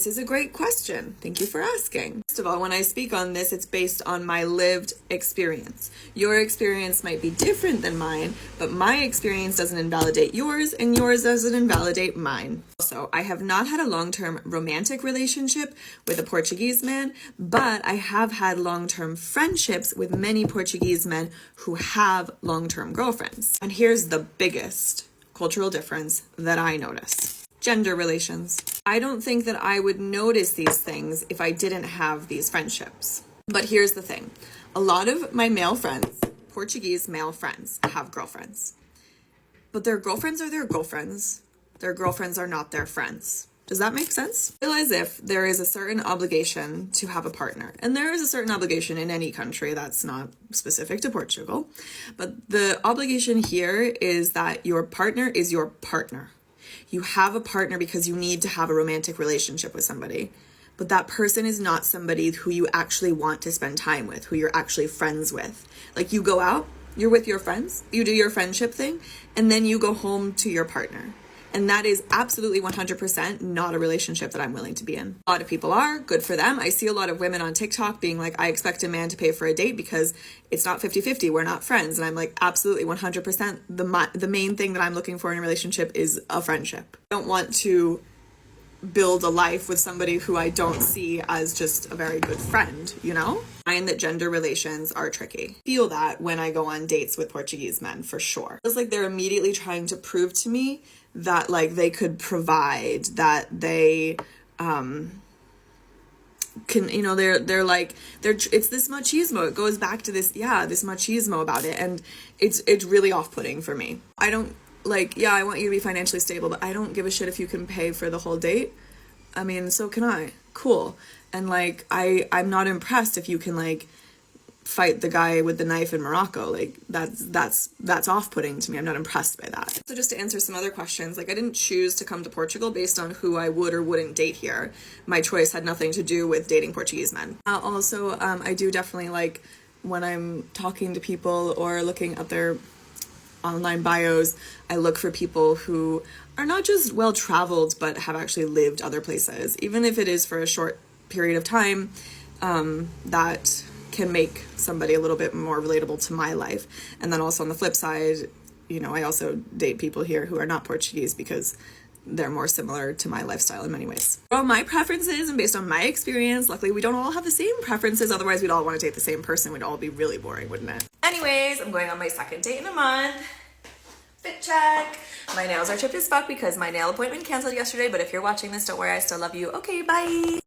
This is a great question. Thank you for asking. First of all, when I speak on this, it's based on my lived experience. Your experience might be different than mine, but my experience doesn't invalidate yours, and yours doesn't invalidate mine. Also, I have not had a long-term romantic relationship with a Portuguese man, but I have had long-term friendships with many Portuguese men who have long-term girlfriends. And here's the biggest cultural difference that I notice. Gender relations. I don't think that I would notice these things if I didn't have these friendships. But here's the thing. A lot of my male friends, Portuguese male friends, have girlfriends. But their girlfriends are their girlfriends. Their girlfriends are not their friends. Does that make sense? I feel as if there is a certain obligation to have a partner. And there is a certain obligation in any country that's not specific to Portugal. But the obligation here is that your partner is your partner. You have a partner because you need to have a romantic relationship with somebody. But that person is not somebody who you actually want to spend time with, who you're actually friends with. Like, you go out, you're with your friends, you do your friendship thing, and then you go home to your partner. And that is absolutely 100% not a relationship that I'm willing to be in. A lot of people are, good for them. I see a lot of women on TikTok being like, I expect a man to pay for a date because it's not 50-50, we're not friends. And I'm like, absolutely 100%. The main thing that I'm looking for in a relationship is a friendship. I don't want to build a life with somebody who I don't see as just a very good friend, you know? I find that gender relations are tricky. I feel that when I go on dates with Portuguese men, for sure. It's like they're immediately trying to prove to me that like they could provide, that they can, you know, they're like, it's this machismo. It goes back to this machismo about it. And it's really off-putting for me. I don't like, yeah, I want you to be financially stable, but I don't give a shit if you can pay for the whole date. I mean, so can I. Cool. And like, I'm not impressed if you can like fight the guy with the knife in Morocco. Like, that's off-putting to me. I'm not impressed by that. So just to answer some other questions, like, I didn't choose to come to Portugal based on who I would or wouldn't date here. My choice had nothing to do with dating Portuguese men. Also, I do definitely like when I'm talking to people or looking at their online bios, I look for people who are not just well-traveled, but have actually lived other places. Even if it is for a short period of time, that can make somebody a little bit more relatable to my life. And then also on the flip side, you know, I also date people here who are not Portuguese because they're more similar to my lifestyle in many ways. Well, my preferences and based on my experience, luckily we don't all have the same preferences. Otherwise we'd all want to date the same person. We'd all be really boring, wouldn't it? Anyways, I'm going on my second date in a month. Fit check. My nails are chipped as fuck because my nail appointment canceled yesterday, but if you're watching this, don't worry, I still love you. Okay, bye.